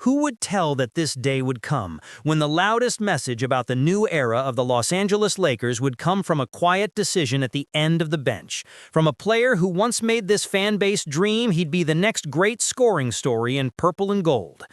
Who would tell that this day would come, when the loudest message about the new era of the Los Angeles Lakers would come from a quiet decision at the end of the bench, from a player who once made this fan base dream he'd be the next great scoring story in purple and gold.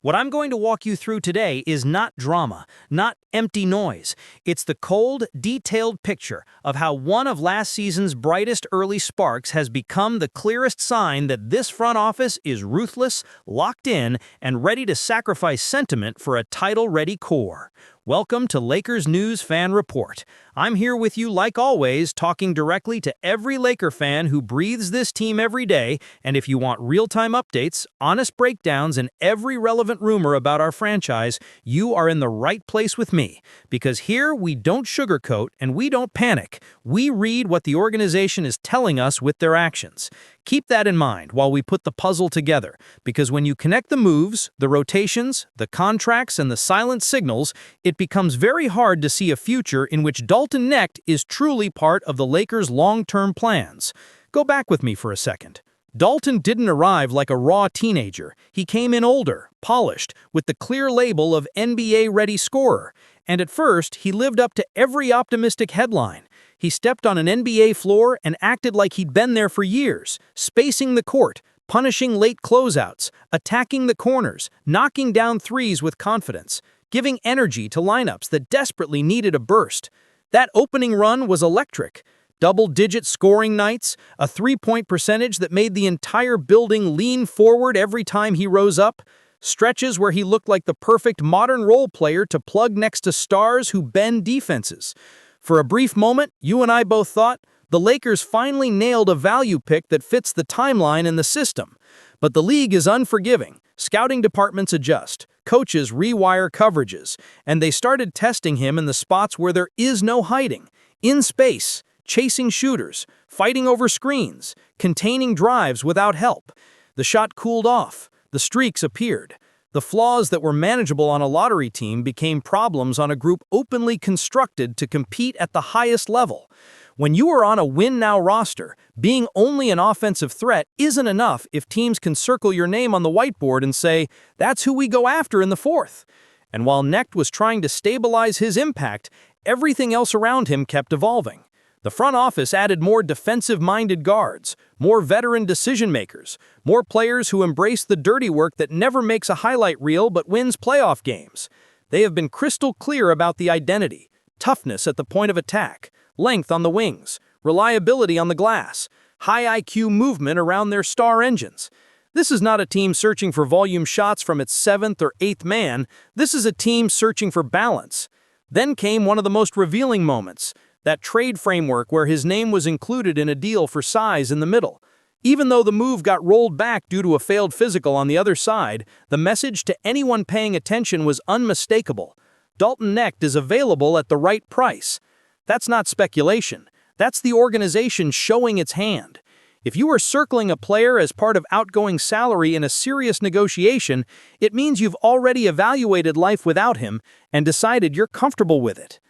What I'm going to walk you through today is not drama, not empty noise. It's the cold, detailed picture of how one of last season's brightest early sparks has become the clearest sign that this front office is ruthless, locked in, and ready to sacrifice sentiment for a title-ready core. Welcome to Lakers News Fan Report. I'm here with you like always, talking directly to every Laker fan who breathes this team every day, and if you want real-time updates, honest breakdowns, and every relevant rumor about our franchise, you are in the right place with me. Because here we don't sugarcoat and we don't panic. We read what the organization is telling us with their actions. Keep that in mind while we put the puzzle together, because when you connect the moves, the rotations, the contracts, and the silent signals, it becomes very hard to see a future in which Dalton Knecht is truly part of the Lakers' long-term plans. Go back with me for a second. Dalton didn't arrive like a raw teenager. He came in older, polished, with the clear label of NBA-ready scorer. And at first, he lived up to every optimistic headline. He stepped on an NBA floor and acted like he'd been there for years, spacing the court, punishing late closeouts, attacking the corners, knocking down threes with confidence, giving energy to lineups that desperately needed a burst. That opening run was electric. Double-digit scoring nights, a three-point percentage that made the entire building lean forward every time he rose up, stretches where he looked like the perfect modern role player to plug next to stars who bend defenses. For a brief moment, you and I both thought, the Lakers finally nailed a value pick that fits the timeline and the system. But the league is unforgiving. Scouting departments adjust, coaches rewire coverages, and they started testing him in the spots where there is no hiding. In space, chasing shooters, fighting over screens, containing drives without help. The shot cooled off. The streaks appeared. The flaws that were manageable on a lottery team became problems on a group openly constructed to compete at the highest level. When you are on a win-now roster, being only an offensive threat isn't enough if teams can circle your name on the whiteboard and say, "That's who we go after in the fourth." And while Knecht was trying to stabilize his impact, everything else around him kept evolving. The front office added more defensive-minded guards, more veteran decision-makers, more players who embrace the dirty work that never makes a highlight reel but wins playoff games. They have been crystal clear about the identity: toughness at the point of attack, length on the wings, reliability on the glass, high IQ movement around their star engines. This is not a team searching for volume shots from its seventh or eighth man. This is a team searching for balance. Then came one of the most revealing moments, that trade framework where his name was included in a deal for size in the middle. Even though the move got rolled back due to a failed physical on the other side, the message to anyone paying attention was unmistakable. Dalton Knecht is available at the right price. That's not speculation. That's the organization showing its hand. If you are circling a player as part of outgoing salary in a serious negotiation, it means you've already evaluated life without him and decided you're comfortable with it.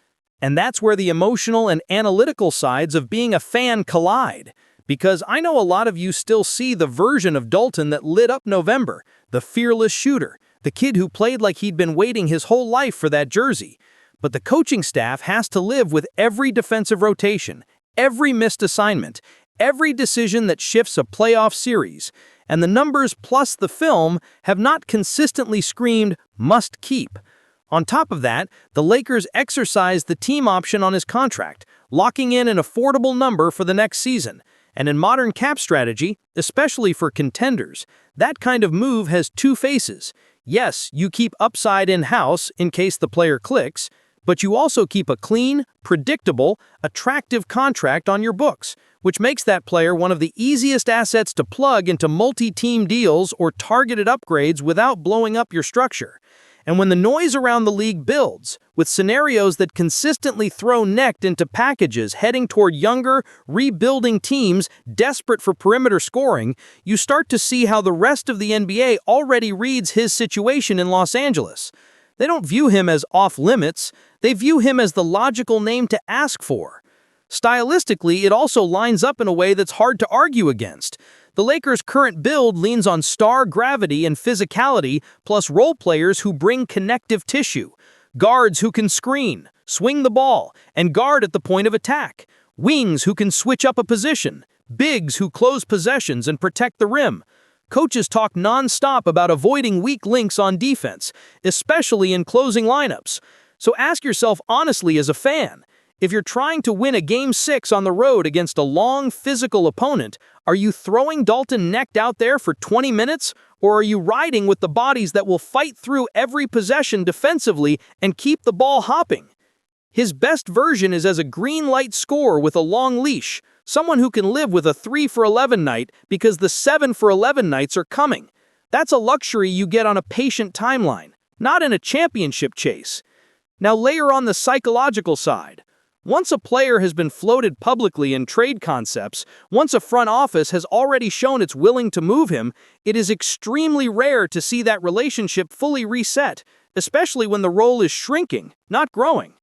And that's where the emotional and analytical sides of being a fan collide. Because I know a lot of you still see the version of Dalton that lit up November, the fearless shooter, the kid who played like he'd been waiting his whole life for that jersey. But the coaching staff has to live with every defensive rotation, every missed assignment, every decision that shifts a playoff series. And the numbers plus the film have not consistently screamed, "must keep." On top of that, the Lakers exercised the team option on his contract, locking in an affordable number for the next season. And in modern cap strategy, especially for contenders, that kind of move has two faces. Yes, you keep upside in-house in case the player clicks, but you also keep a clean, predictable, attractive contract on your books, which makes that player one of the easiest assets to plug into multi-team deals or targeted upgrades without blowing up your structure. And when the noise around the league builds, with scenarios that consistently throw Knecht into packages heading toward younger, rebuilding teams desperate for perimeter scoring, you start to see how the rest of the NBA already reads his situation in Los Angeles. They don't view him as off-limits, they view him as the logical name to ask for. Stylistically, it also lines up in a way that's hard to argue against. The Lakers' current build leans on star gravity and physicality, plus role players who bring connective tissue. Guards who can screen, swing the ball, and guard at the point of attack. Wings who can switch up a position. Bigs who close possessions and protect the rim. Coaches talk non-stop about avoiding weak links on defense, especially in closing lineups. So ask yourself honestly as a fan, if you're trying to win a Game 6 on the road against a long, physical opponent, are you throwing Dalton Knecht out there for 20 minutes, or are you riding with the bodies that will fight through every possession defensively and keep the ball hopping? His best version is as a green light scorer with a long leash, someone who can live with a 3 for 11 night because the 7 for 11 nights are coming. That's a luxury you get on a patient timeline, not in a championship chase. Now layer on the psychological side. Once a player has been floated publicly in trade concepts, once a front office has already shown it's willing to move him, it is extremely rare to see that relationship fully reset, especially when the role is shrinking, not growing.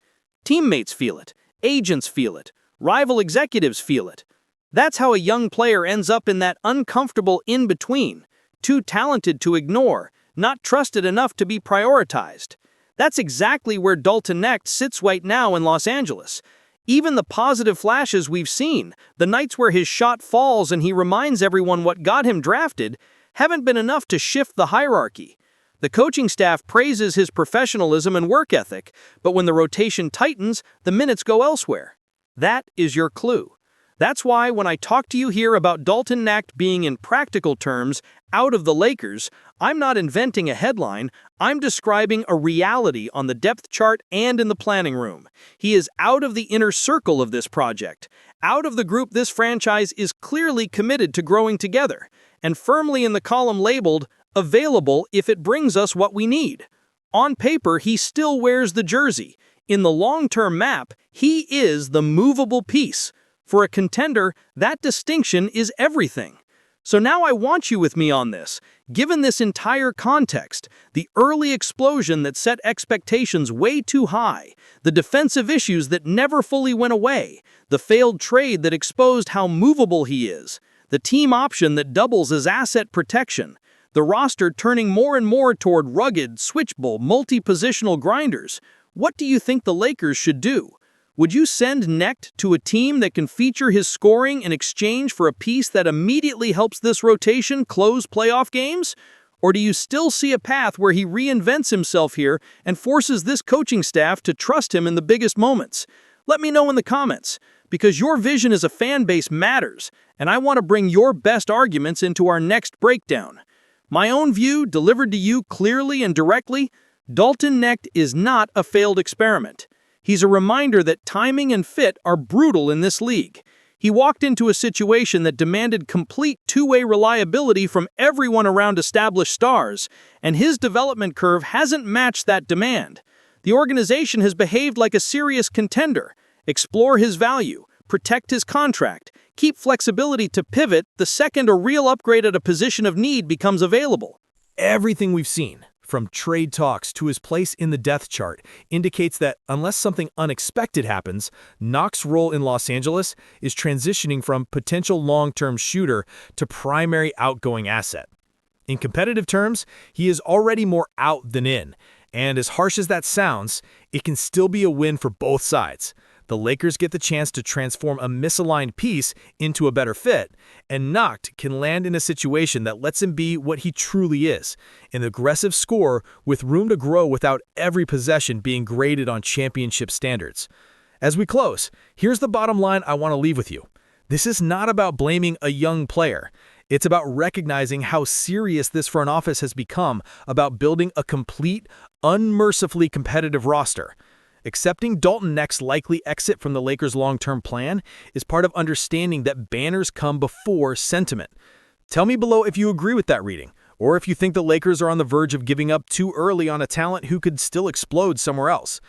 Teammates feel it, agents feel it, rival executives feel it. That's how a young player ends up in that uncomfortable in-between, too talented to ignore, not trusted enough to be prioritized. That's exactly where Dalton Knecht sits right now in Los Angeles. Even the positive flashes we've seen, the nights where his shot falls and he reminds everyone what got him drafted, haven't been enough to shift the hierarchy. The coaching staff praises his professionalism and work ethic, but when the rotation tightens, the minutes go elsewhere. That is your clue. That's why when I talk to you here about Dalton Knecht being in practical terms out of the Lakers, I'm not inventing a headline, I'm describing a reality on the depth chart and in the planning room. He is out of the inner circle of this project, out of the group this franchise is clearly committed to growing together, and firmly in the column labeled, available if it brings us what we need. On paper, he still wears the jersey. In the long-term map, he is the movable piece. For a contender, that distinction is everything. So now I want you with me on this. Given this entire context, the early explosion that set expectations way too high, the defensive issues that never fully went away, the failed trade that exposed how movable he is, the team option that doubles as asset protection, the roster turning more and more toward rugged, switchable, multi-positional grinders, what do you think the Lakers should do? Would you send Knecht to a team that can feature his scoring in exchange for a piece that immediately helps this rotation close playoff games? Or do you still see a path where he reinvents himself here and forces this coaching staff to trust him in the biggest moments? Let me know in the comments, because your vision as a fan base matters, and I want to bring your best arguments into our next breakdown. My own view, delivered to you clearly and directly, Dalton Knecht is not a failed experiment. He's a reminder that timing and fit are brutal in this league. He walked into a situation that demanded complete two-way reliability from everyone around established stars, and his development curve hasn't matched that demand. The organization has behaved like a serious contender. Explore his value, protect his contract, keep flexibility to pivot the second a real upgrade at a position of need becomes available. Everything we've seen, from trade talks to his place in the depth chart, indicates that unless something unexpected happens, Knecht's role in Los Angeles is transitioning from potential long-term shooter to primary outgoing asset. In competitive terms, he is already more out than in, and as harsh as that sounds, it can still be a win for both sides. The Lakers get the chance to transform a misaligned piece into a better fit, and Knecht can land in a situation that lets him be what he truly is, an aggressive scorer with room to grow without every possession being graded on championship standards. As we close, here's the bottom line I want to leave with you. This is not about blaming a young player. It's about recognizing how serious this front office has become about building a complete, unmercifully competitive roster. Accepting Dalton Knecht's likely exit from the Lakers' long-term plan is part of understanding that banners come before sentiment. Tell me below if you agree with that reading, or if you think the Lakers are on the verge of giving up too early on a talent who could still explode somewhere else.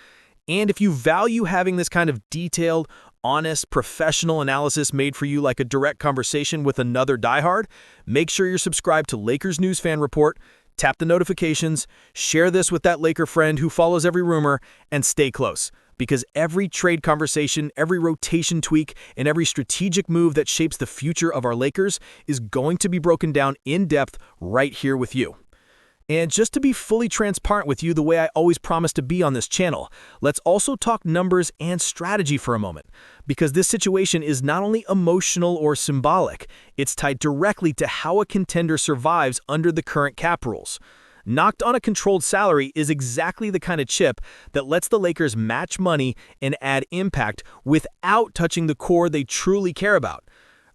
And if you value having this kind of detailed, honest, professional analysis made for you like a direct conversation with another diehard, make sure you're subscribed to Lakers News Fan Report, tap the notifications, share this with that Laker friend who follows every rumor, and stay close. because every trade conversation, every rotation tweak, and every strategic move that shapes the future of our Lakers is going to be broken down in depth right here with you. And just to be fully transparent with you the way I always promise to be on this channel, let's also talk numbers and strategy for a moment, because this situation is not only emotional or symbolic, it's tied directly to how a contender survives under the current cap rules. Knecht on a controlled salary is exactly the kind of chip that lets the Lakers match money and add impact without touching the core they truly care about.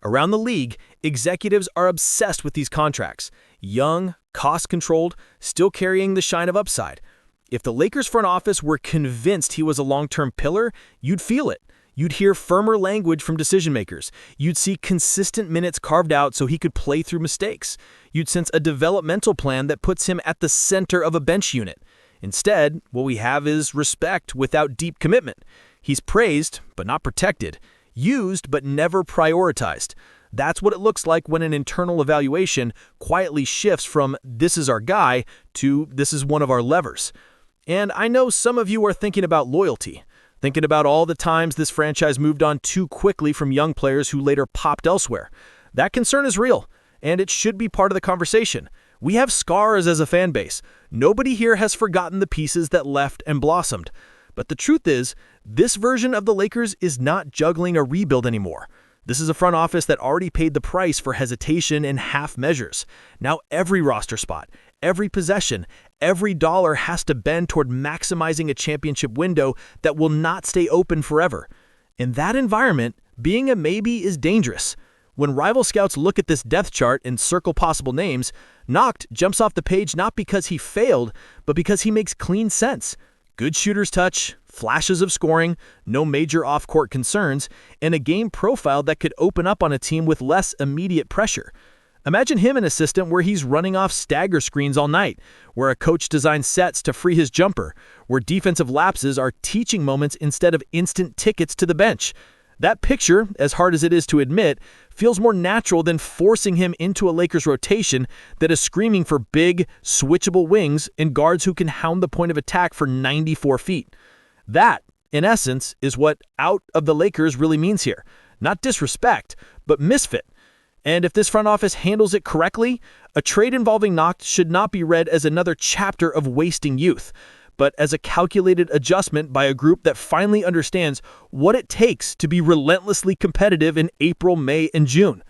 Around the league, executives are obsessed with these contracts. Young, cost-controlled, still carrying the shine of upside. If the Lakers front office were convinced he was a long-term pillar, you'd feel it. You'd hear firmer language from decision-makers. You'd see consistent minutes carved out so he could play through mistakes. You'd sense a developmental plan that puts him at the center of a bench unit. Instead, what we have is respect without deep commitment. He's praised, but not protected. Used, but never prioritized. That's what it looks like when an internal evaluation quietly shifts from "this is our guy" to "this is one of our levers." And I know some of you are thinking about loyalty, thinking about all the times this franchise moved on too quickly from young players who later popped elsewhere. That concern is real, and it should be part of the conversation. We have scars as a fan base. Nobody here has forgotten the pieces that left and blossomed. But the truth is, this version of the Lakers is not juggling a rebuild anymore. This is a front office that already paid the price for hesitation and half measures. Now every roster spot, every possession, every dollar has to bend toward maximizing a championship window that will not stay open forever. In that environment, being a maybe is dangerous. When rival scouts look at this depth chart and circle possible names, Knecht jumps off the page not because he failed, but because he makes clean sense. Good shooter's touch, flashes of scoring, no major off-court concerns, and a game profile that could open up on a team with less immediate pressure. Imagine him in a system where he's running off stagger screens all night, where a coach designs sets to free his jumper, where defensive lapses are teaching moments instead of instant tickets to the bench. That picture, as hard as it is to admit, feels more natural than forcing him into a Lakers rotation that is screaming for big, switchable wings and guards who can hound the point of attack for 94 feet. That, in essence, is what "out of the Lakers" really means here. Not disrespect, but misfit. And if this front office handles it correctly, a trade involving Knecht should not be read as another chapter of wasting youth, but as a calculated adjustment by a group that finally understands what it takes to be relentlessly competitive in April, May, and June.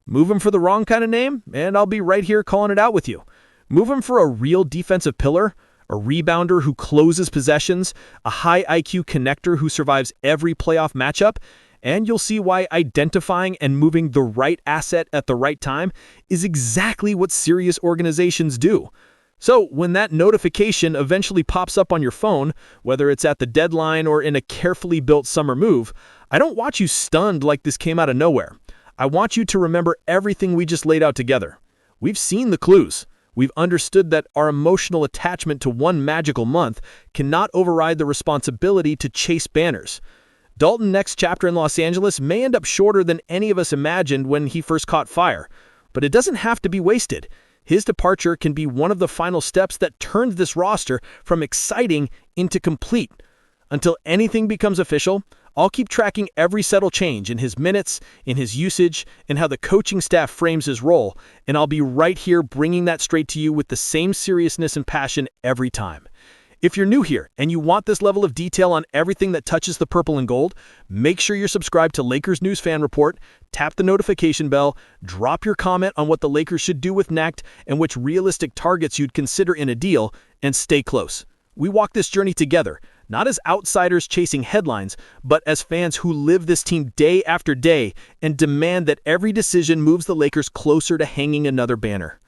Move him for the wrong kind of name, and I'll be right here calling it out with you. Move him for a real defensive pillar, a rebounder who closes possessions, a high IQ connector who survives every playoff matchup, and you'll see why identifying and moving the right asset at the right time is exactly what serious organizations do. So when that notification eventually pops up on your phone, whether it's at the deadline or in a carefully built summer move, I don't want you stunned like this came out of nowhere. I want you to remember everything we just laid out together. We've seen the clues. We've understood that our emotional attachment to one magical month cannot override the responsibility to chase banners. Dalton Knecht's chapter in Los Angeles may end up shorter than any of us imagined when he first caught fire, but it doesn't have to be wasted. His departure can be one of the final steps that turns this roster from exciting into complete. Until anything becomes official, I'll keep tracking every subtle change in his minutes, in his usage, and how the coaching staff frames his role, and I'll be right here bringing that straight to you with the same seriousness and passion every time. If you're new here and you want this level of detail on everything that touches the purple and gold, make sure you're subscribed to Lakers News Fan Report, tap the notification bell, drop your comment on what the Lakers should do with Knecht and which realistic targets you'd consider in a deal, and stay close. We walk this journey together, not as outsiders chasing headlines, but as fans who live this team day after day and demand that every decision moves the Lakers closer to hanging another banner.